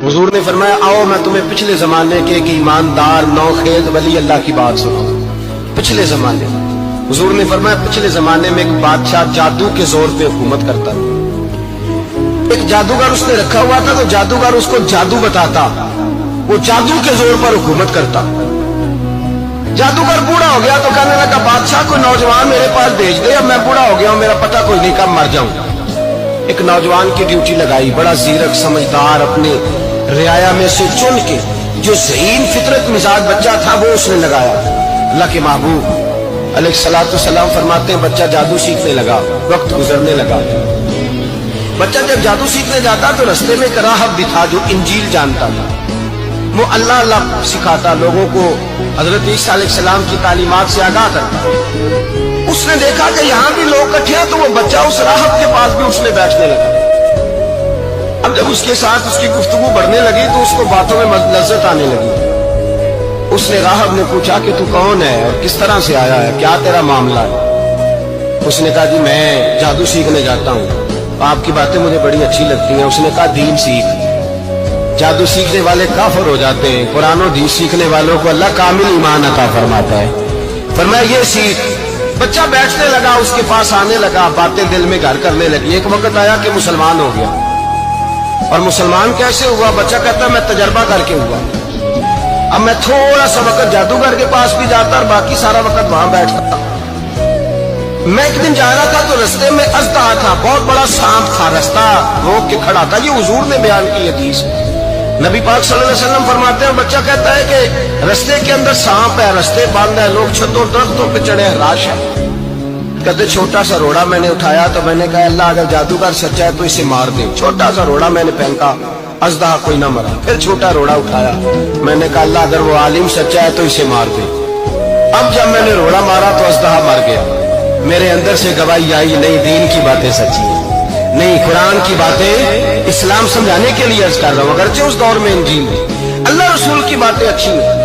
हुजूर ने फरमाया आओ मैं तुम्हें पिछले जमाने के एक ईमानदार नौखेज वली अल्लाह की बात सुनाऊं। पिछले जमाने हुजूर ने फरमाया पिछले जमाने में एक बादशाह जादू के जोर पे हुकूमत करता था। एक जादूगर उसने रखा हुआ था, तो जादूगर उसको जादू बताता, वो जादू के जोर पर हुकूमत करता। जादूगर बूढ़ा हो गया तो कहने लगा बादशाह कोई नौजवान मेरे पास भेज दे, अब मैं बूढ़ा हो गया हूं, मेरा पता कोई नहीं कब मर जाऊं। एक नौजवान की ड्यूटी लगाई, बड़ा जीरक समझदार, अपने रियाया में से चुन के जो ज़हीन फितरत मिजाज बच्चा था वो उसने लगाया। अल्लाह के महबूब अलैहिस्सलातु सलाम फरमाते हैं बच्चा जादू सीखने लगा, वक्त गुजरने लगा। बच्चा जब जादू सीखने जाता तो रास्ते में एक राहब भी था जो इंजील जानता था, वो अल्लाह अल्लाह सिखाता, लोगों को हजरत ईसा अलैहिस्सलाम की तालीमात से आगाह करता। उसने देखा कि यहाँ भी लोग इकट्ठे हैं, तो वो बच्चा उस राहब के पास भी उसने बैठने लगा। अब जब उसके साथ उसकी गुफ्तगू बढ़ने लगी तो उसको बातों में लज्जत आने लगी। उसने राहब ने पूछा कि तू कौन है और किस तरह से आया है, क्या तेरा मामला है? उसने कहा जी मैं जादू सीखने जाता हूँ, आपकी बातें मुझे बड़ी अच्छी लगती हैं। उसने कहा दीन सीख, जादू सीखने वाले काफिर हो जाते हैं, कुरान और हदीस सीखने वालों को अल्लाह कामिल ईमान अता फरमाता है। फरमाया ये सीख। बच्चा बैठने लगा, उसके पास आने लगा, बातें दिल में घर करने लगी। एक वक्त आया कि मुसलमान हो गया। और मुसलमान कैसे हुआ? बच्चा कहता मैं तजर्बा करके हुआ। अब मैं थोड़ा सा वक्त जादूगर के पास भी जाता और बाकी सारा वक्त वहां बैठता। मैं एक दिन जा रहा था तो रास्ते में अजदहा था, बहुत बड़ा सांप था, रास्ता रोक के खड़ा था। ये हुजूर ने बयान की हदीस। नबी पाक सल्लल्लाहु अलैहि वसल्लम फरमाते हैं, बच्चा कहता है कि रास्ते के अंदर सांप है, रास्ते बंद है, लोग छतों दरख्तों पे चढ़े हैं, राश है। कहते छोटा सा रोड़ा मैंने उठाया तो मैंने कहा अल्लाह अगर जादूगर सच्चा है तो इसे मार दे। छोटा सा रोड़ा मैंने फेंका, अजदहा कोई ना मरा। फिर छोटा रोड़ा उठाया, मैंने कहा अल्लाह अगर वो आलिम सच्चा है तो इसे मार दे। अब जब मैंने रोड़ा मारा तो अजदहा मर गया। मेरे अंदर से गवाही आई नहीं दीन की बातें सच्ची है, नहीं कुरान की बातें इस्लाम समझाने के लिए अर्ज कर रहा हूं। अगरचे उस दौर में इंजील अल्लाह रसूल की बातें अच्छी हैं।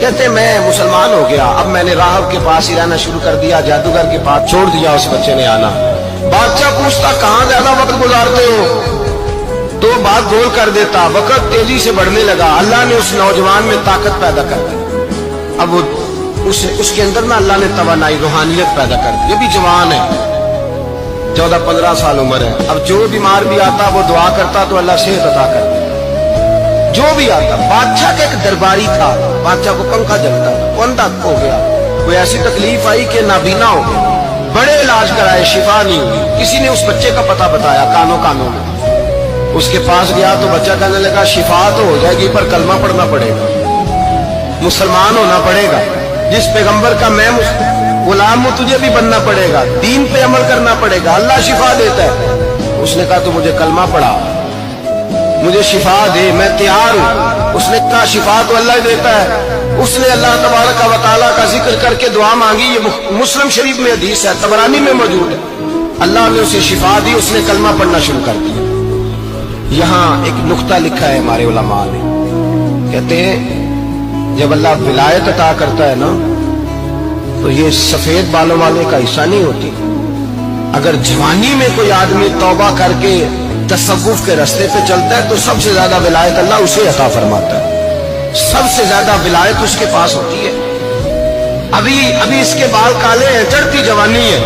कहते मैं मुसलमान हो गया, अब मैंने राहब के पास ही रहना शुरू कर दिया, जादूगर के पास छोड़ दिया। उस बच्चे ने आना, बादशाह पूछता कहाँ ज्यादा वक्त गुजारते हो, तो बात गोल कर देता। वक्त तेजी से बढ़ने लगा। अल्लाह ने उस नौजवान में ताकत पैदा कर दी। अब वो उसके अंदर ना अल्लाह ने तवानाई रूहानियत पैदा कर दी। ये भी जवान है, 14-15 साल उम्र है। अब जो बीमार भी आता वो दुआ करता तो अल्लाह सेहत अता करता। जो भी आता, बादशाह का एक दरबारी था, बादशाह को पंखा जलता था, वो अंधा हो गया, कोई ऐसी तकलीफ आई कि नाबीना हो गया। बड़े इलाज कराए, शिफा नहीं हुई। किसी ने उस बच्चे का पता बताया, कानों में उसके पास गया तो बच्चा कहने लगा शिफा तो हो जाएगी पर कलमा पढ़ना पड़ेगा, मुसलमान होना पड़ेगा, जिस पैगंबर का मैं गुलाम हूं तुझे भी बनना पड़ेगा, दीन पे अमल करना पड़ेगा, अल्लाह शिफा देता है। उसने कहा तो मुझे कलमा पढ़ा, मुझे शिफा दे, मैं तैयार हूं। उसने कहा शिफा तो अल्लाह देता है। उसने अल्लाह तबारक व तआला का जिक्र करके दुआ मांगी। ये मुस्लिम शरीफ में हदीस है, तबरानी में मौजूद है। अल्लाह ने उसे शिफा दी, उसने कलमा पढ़ना शुरू कर दिया। यहाँ एक नुक्ता लिखा है हमारे उलमा ने, कहते हैं जब अल्लाह विलायत अता करता है ना तो ये सफेद बालों वाले का हिस्सा नहीं होती। अगर जवानी में कोई आदमी तौबा करके तसव्वुफ के रास्ते पे चलता है तो सबसे ज्यादा विलायत अल्लाह उसे अता फरमाता है, सबसे ज्यादा विलायत उसके पास होती है। अभी इसके बाल काले हैं, चढ़ती जवानी है,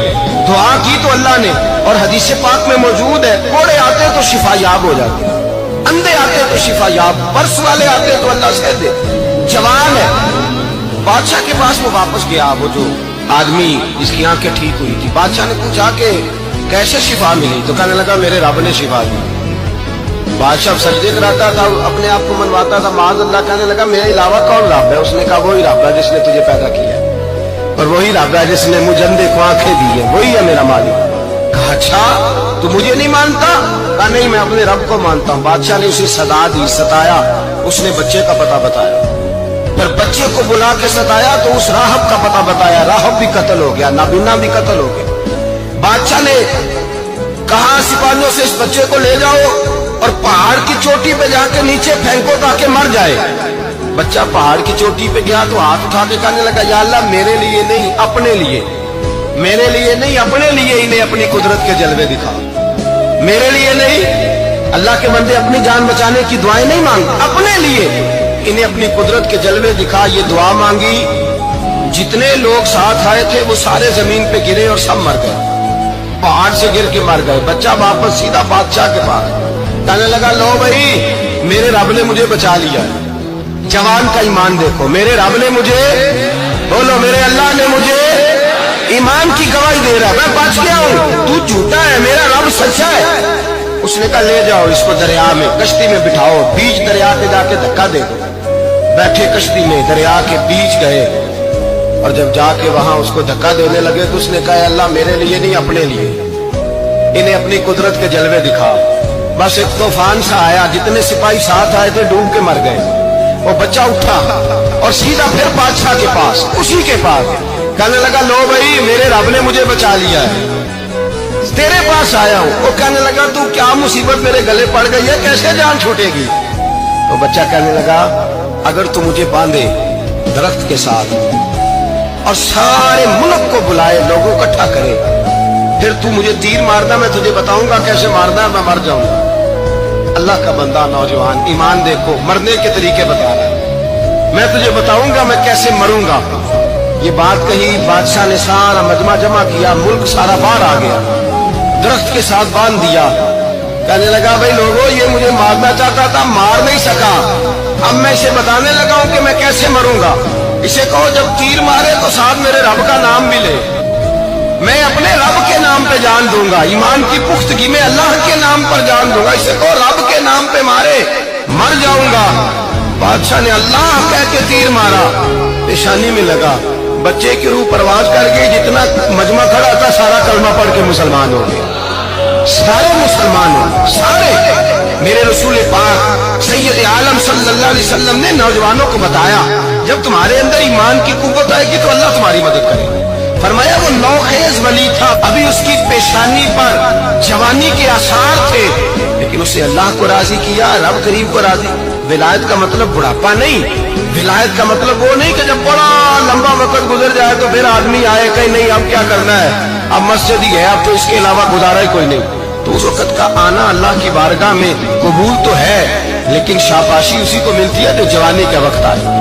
दुआ की तो अल्लाह ने, और हदीस पाक में मौजूद है कोड़े आते तो शिफा याब हो जाते, अंधे आते तो शिफा याब, पर्स वाले आते तो अल्लाह से दे। जवान है, बादशाह के पास वो वापस गया, वो जो आदमी जिसकी आंखें ठीक हुई थी। बादशाह ने पूछा कि कैसे शिफा मिली, तो कहने लगा मेरे रब ने शिफा दी। बादशाह सजदे कराता था, अपने आप को मनवाता था, माज़ अल्लाह। कहने लगा मेरे अलावा कौन रब है? उसने कहा वही रब है जिसने तुझे पैदा किया है, और वही रब है जिसने मुझे अंधे को आंखें दी है, वही है मेरा मालिक। कहा अच्छा तू मुझे नहीं मानता? कहा नहीं मैं अपने रब को मानता हूँ। बादशाह ने उसे सदा दी, सताया, उसने बच्चे का पता बताया। फिर बच्चे को बुला के सताया तो उस राहब का पता बताया, राहब भी कत्ल हो गया, नाबीना भी कत्ल हो गया। बादशाह ने कहा सिपाहियों से इस बच्चे को ले जाओ और पहाड़ की चोटी पे जाके नीचे फेंको ताकि मर जाए। बच्चा पहाड़ की चोटी पे गया तो हाथ उठा के कहने लगा या अल्लाह मेरे लिए नहीं अपने लिए, मेरे लिए नहीं अपने लिए इन्हें अपनी कुदरत के जलवे दिखा, मेरे लिए नहीं अल्लाह के बंदे अपनी जान बचाने की दुआएं नहीं मांगते, अपने लिए। इन्हें अपनी कुदरत के जलवे दिखा ये दुआ मांगी, जितने लोग साथ आए थे वो सारे जमीन पे गिरे और सब मर गए, पहाड़ से गिर के मर गए। बच्चा वापस सीधा बादशाह के पास कहने लगा, लो भाई मेरे रब ने मुझे बचा लिया। जवान का ईमान देखो, मेरे रब ने मुझे, बोलो मेरे अल्लाह ने मुझे ईमान की गवाही दे रहा है, मैं बच गया हूं, तू झूठा है, मेरा रब सच्चा है। उसने कहा ले जाओ इसको दरिया में, कश्ती में बिठाओ, बीच दरिया पे जाके धक्का दे दो। बैठे कश्ती में, दरिया के बीच गए और जब जाके वहां उसको धक्का देने लगे तो उसने कहा अल्लाह मेरे लिए नहीं अपने लिए। इन्हें अपनी कुदरत के जलवे दिखा। बस एक तूफान सा आया, जितने सिपाही साथ आए थे डूब के मर गए। वो बच्चा उठा और सीधा फिर बादशाह के पास, उसी के पास कहने लगा, लो भाई मेरे रब ने मुझे बचा लिया है, तेरे पास आया हूं। वो कहने लगा, तू क्या मुसीबत मेरे गले पड़ गई है, कैसे जान छूटेगी? तो बच्चा कहने लगा, अगर तू मुझे बांधे दरख्त के साथ और सारे मुल्क को बुलाए, लोगों को इकट्ठा करे, फिर तू मुझे तीर मारना, मैं तुझे बताऊंगा कैसे मारना, मैं मर जाऊंगा। अल्लाह का बंदा नौजवान, ईमान देखो, मरने के तरीके बता रहा है, मैं तुझे बताऊंगा मैं कैसे मरूंगा। ये बात कही, बादशाह ने सारा मजमा जमा किया, मुल्क सारा बाहर आ गया, दरख्त के साथ बांध दिया। कहने लगा, भाई लोगों ये मुझे मारना चाहता था, मार नहीं सका, अब मैं इसे बताने लगा हूं कि मैं कैसे मरूंगा। इसे कहो जब तीर मारे तो साथ मेरे रब का नाम भी ले, मैं अपने रब के नाम पे जान दूंगा, ईमान की पुख्तगी में अल्लाह के नाम पर जान दूंगा। इसे कहो रब के नाम पे मारे, मर जाऊंगा। बादशाह ने अल्लाह कह के तीर मारा, पेशानी में लगा, बच्चे की रूह परवाज कर गई, जितना मजमा खड़ा था सारा कलमा पढ़ के मुसलमान हो गया, सारे मुसलमान हो सारे। मेरे रसूल पाक सैयद आलम सल्लल्लाहु अलैहि वसल्लम ने नौजवानों को बताया, जब तुम्हारे अंदर ईमान की कुव्वत आएगी तो अल्लाह तुम्हारी मदद करेगा। फरमाया वो नौखेज वली था, अभी उसकी पेशानी पर जवानी के आसार थे, लेकिन उसे अल्लाह को राजी किया, रब करीब को राजी। विलायत का मतलब बुढ़ापा नहीं, विलायत का मतलब वो नहीं कि जब बड़ा लंबा वक्त गुजर जाए तो फिर आदमी आए कहीं नहीं अब क्या करना है, अब मस्जिद ही है, अब तो इसके अलावा गुजारा ही कोई नहीं। तो उस वक्त का आना अल्लाह की बारगाह में कबूल तो है, लेकिन शाबाशी उसी को मिलती है जो जवानी का वक्त आए।